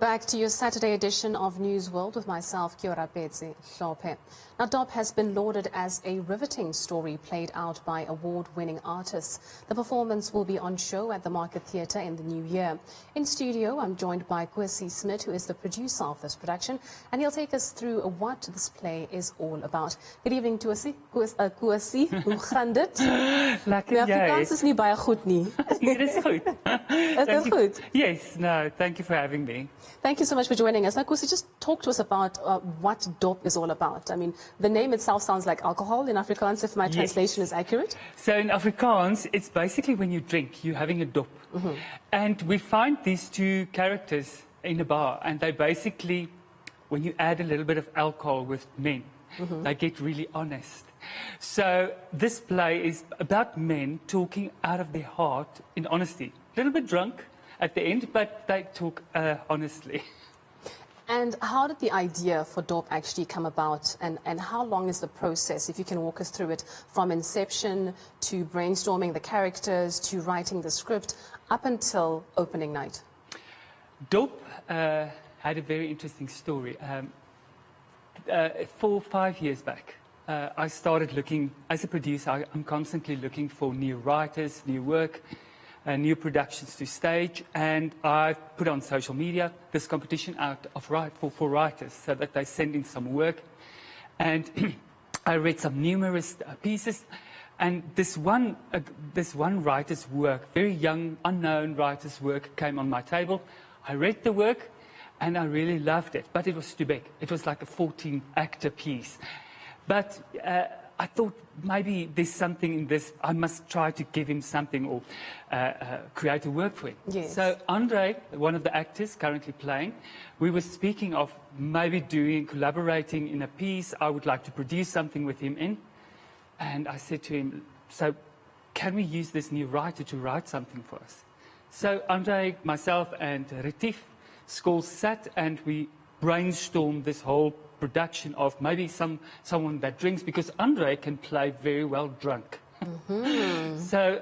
Back to your Saturday edition of News World with myself, Keorapetse, Hlope. Now, Hlope has been lauded as a riveting story played out by award-winning artists. The performance will be on show at the Market Theatre in the new year. In studio, I'm joined by Kosie, Smit, who is the producer of this production, and he'll take us through what this play is all about. Good evening, Kosie. Kosie, hoe gaan dit? Lekker, My Afrikaans is nie baie goed nie. It is good. Is dit goed? Yes, no, thank you for having me. Thank you so much for joining us. Now, Kosie, just talk to us about what Hlope is all about. I mean, the name itself sounds like alcohol in Afrikaans, if my translation is accurate. So in Afrikaans, it's basically when you drink, you're having a dop. And we find these two characters in a bar, and they basically, when you add a little bit of alcohol with men, they get really honest. So this play is about men talking out of their heart in honesty. A little bit drunk at the end, but they talk honestly. And how did the idea for Hlope actually come about, and how long is the process, if you can walk us through it, from inception to brainstorming the characters to writing the script up until opening night? Hlope had a very interesting story. 4 or 5 years back, I started looking, as a producer, I'm constantly looking for new writers, new work, new productions to stage, and I put on social media this competition out of for writers so that they send in some work. And I read some numerous pieces, and this one writer's work, very young, unknown writer's work, came on my table. I read the work, and I really loved it, but it was too big. It was like a 14-actor piece. But I thought maybe there's something in this. I must try to give him something or create a work for him. Yes. So Andre, one of the actors currently playing, we were speaking of maybe collaborating in a piece. I would like to produce something with him in. And I said to him, so can we use this new writer to write something for us? So Andre, myself, and Retief School sat and we brainstormed this whole production of maybe someone that drinks, because Andre can play very well drunk. So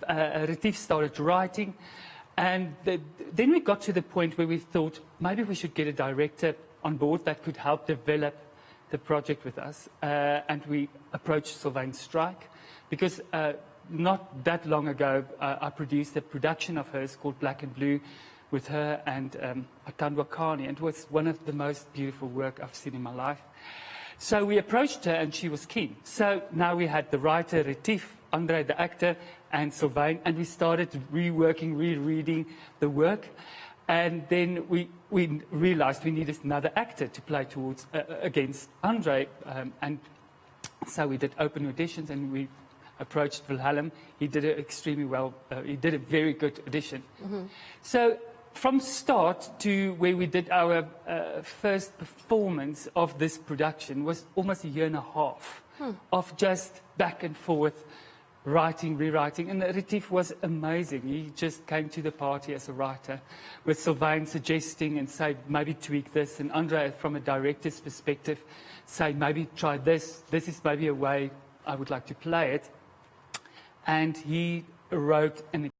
Retief started writing, and then we got to the point where we thought maybe we should get a director on board that could help develop the project with us, and we approached Sylvain Strike, because not that long ago I produced a production of hers called Black and Blue with her and Atandwa Kani, and it was one of the most beautiful work I've seen in my life. So we approached her and she was keen. So now we had the writer, Retief, Andre the actor, and Sylvain, and we started rereading the work. And then we realized we needed another actor to play against Andre, and so we did open auditions and we approached Wilhelm. He did it extremely well. He did a very good audition. So from start to where we did our first performance of this production was almost a year and a half of just back and forth, writing, rewriting. And Retief was amazing. He just came to the party as a writer, with Sylvain suggesting and say, maybe tweak this. And Andre, from a director's perspective, say, maybe try this. This is maybe a way I would like to play it. And he wrote an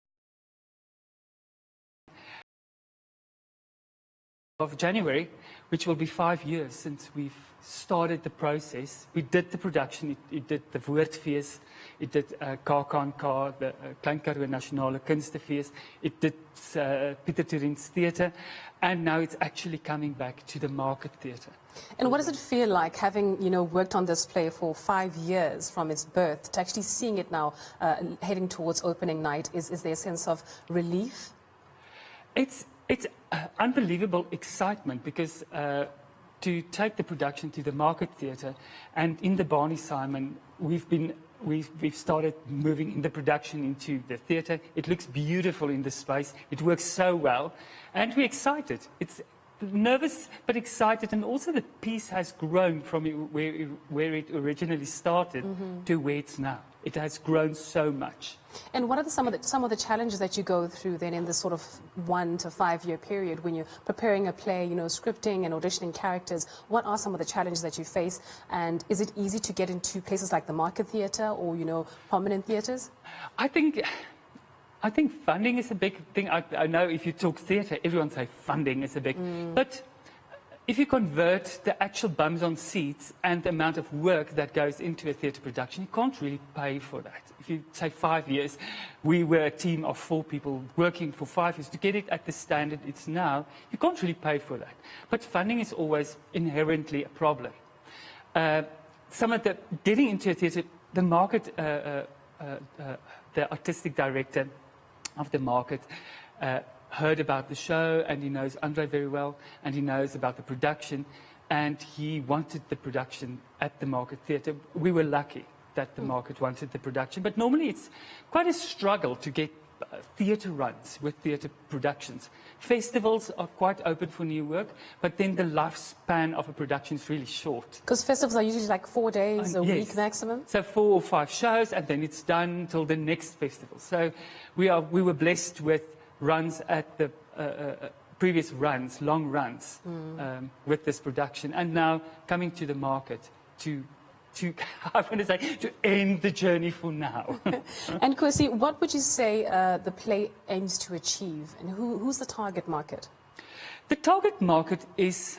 of January, which will be 5 years since we've started the process. We did the production, it did the Woordfees, it did KAKNK, the Klein Karoo Nasionale Kunstefees, it did Pieter Toerent's Theatre, and now it's actually coming back to the Market Theatre. And what does it feel like, having worked on this play for 5 years from its birth, to actually seeing it now heading towards opening night? Is there a sense of relief? It's unbelievable excitement, because to take the production to the Market Theatre, and in the Barney Simon, we've started moving in the production into the theatre. It looks beautiful in the space. It works so well, and we're excited. It's nervous but excited, and also the piece has grown from where it originally started to where it's now. It has grown so much. And what are some of the challenges that you go through then in this sort of 1 to 5 year period when you're preparing a play, scripting and auditioning characters? What are some of the challenges that you face, and is it easy to get into places like the Market Theatre or prominent theatres? I think I think funding is a big thing. I know if you talk theatre, everyone say funding is a big, but if you convert the actual bums on seats and the amount of work that goes into a theatre production, you can't really pay for that. If you say 5 years, we were a team of 4 people working for 5 years to get it at the standard it's now, you can't really pay for that. But funding is always inherently a problem. Some of the, getting into a theatre, the market, the artistic director of the market, heard about the show, and he knows Andre very well, and he knows about the production, and he wanted the production at the Market Theatre. We were lucky that the market wanted the production, but normally it's quite a struggle to get theatre runs with theatre productions. Festivals are quite open for new work, but then the lifespan of a production is really short. Because festivals are usually like 4 days, a Yes. week maximum. So 4 or 5 shows, and then it's done until the next festival. So we were blessed with runs at the previous runs, long runs, with this production, and now coming to the market to I want to say, to end the journey for now. And Kosie, what would you say the play aims to achieve, and who's the target market? The target market is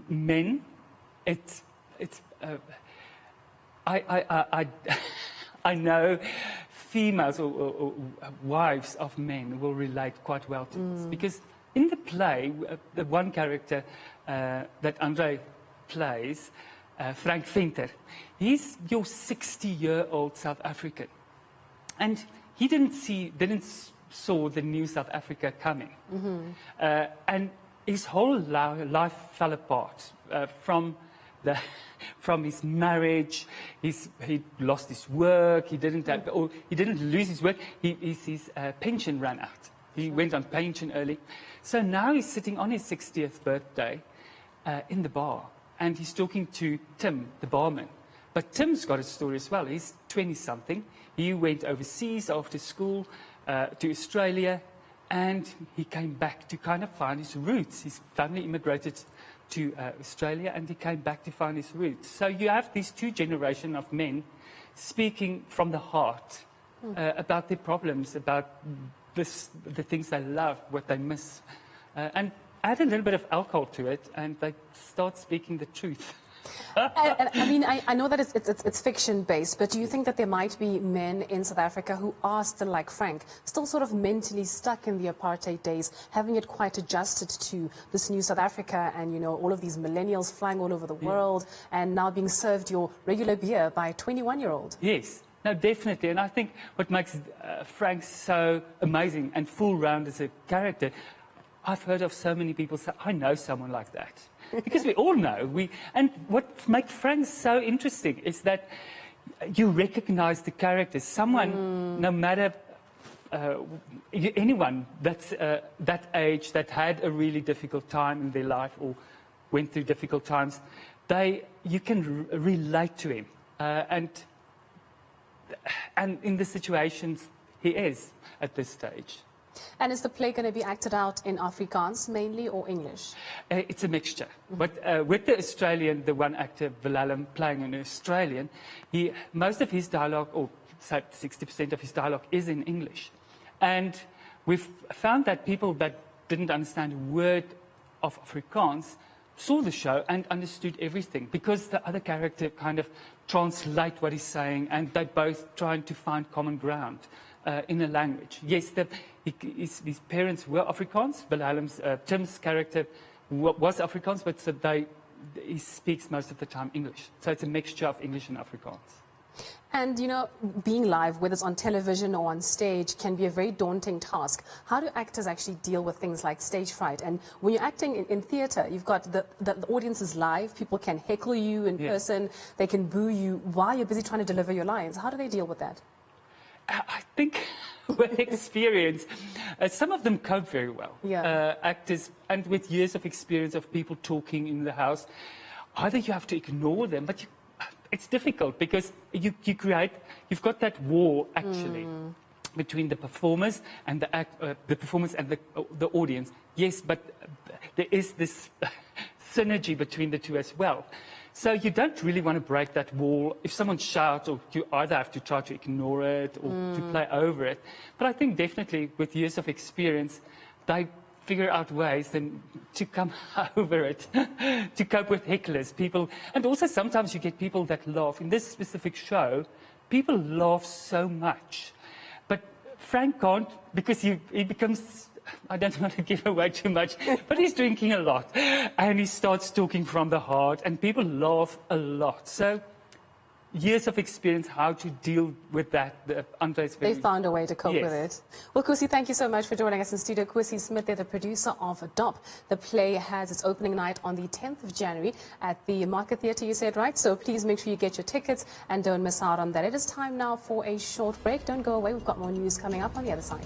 men. I know females or wives of men will relate quite well to this, because in the play, the one character that Andre plays, Frank Venter, he's your 60-year-old South African, and he didn't saw the new South Africa coming, and his whole life fell apart from his marriage. He lost his work. He didn't lose his work. His pension ran out. He went on pension early, so now he's sitting on his 60th birthday in the bar. And he's talking to Tim, the barman. But Tim's got a story as well. He's 20-something. He went overseas after school to Australia, and he came back to kind of find his roots. His family immigrated to Australia, and he came back to find his roots. So you have these 2 generations of men speaking from the heart about their problems, about the things they love, what they miss. And add a little bit of alcohol to it, and they start speaking the truth. I mean, I know that it's fiction-based, but do you think that there might be men in South Africa who are still like Frank, still sort of mentally stuck in the apartheid days, having it quite adjusted to this new South Africa, and, you know, all of these millennials flying all over the world, and now being served your regular beer by a 21-year-old? Yes. No, definitely. And I think what makes Frank so amazing and full-round as a character, I've heard of so many people say, I know someone like that. Because we all know. And what makes Frank so interesting is that you recognize the character. Someone, no matter anyone that's that age, that had a really difficult time in their life or went through difficult times, you can relate to him. And in the situations he is at this stage. And is the play going to be acted out in Afrikaans mainly, or English? It's a mixture. But with the Australian, the one actor, Wilhelm, playing an Australian, most of his dialogue, or say 60% of his dialogue, is in English. And we've found that people that didn't understand a word of Afrikaans saw the show and understood everything, because the other character kind of translate what he's saying, and they're both trying to find common ground in a language. Yes, his parents were Afrikaans. Wilhelm's, Tim's character was Afrikaans, but he speaks most of the time English. So it's a mixture of English and Afrikaans. And, you know, being live, whether it's on television or on stage, can be a very daunting task. How do actors actually deal with things like stage fright? And when you're acting in theatre, you've got the audience is live. People can heckle you in person. They can boo you while you're busy trying to deliver your lines. How do they deal with that? I think with experience, some of them cope very well. Actors, and with years of experience of people talking in the house, either you have to ignore them, but it's difficult because you've got that war actually between the performers and the audience. Yes, but there is this synergy between the two as well. So you don't really want to break that wall. If someone shouts, or you either have to try to ignore it or to play over it. But I think definitely with years of experience, they figure out ways then to come over it, to cope with hecklers, people. And also sometimes you get people that laugh. In this specific show, people laugh so much. But Frank can't, because he becomes, I don't want to give away too much, but he's drinking a lot. And he starts talking from the heart, and people laugh a lot. So years of experience how to deal with that. Andre's They found a way to cope Yes. with it. Well, Kosie, thank you so much for joining us in studio. Kosie Smit, they're the producer of Hlope. The play has its opening night on the 10th of January at the Market Theatre, you said, right? So please make sure you get your tickets and don't miss out on that. It is time now for a short break. Don't go away. We've got more news coming up on the other side.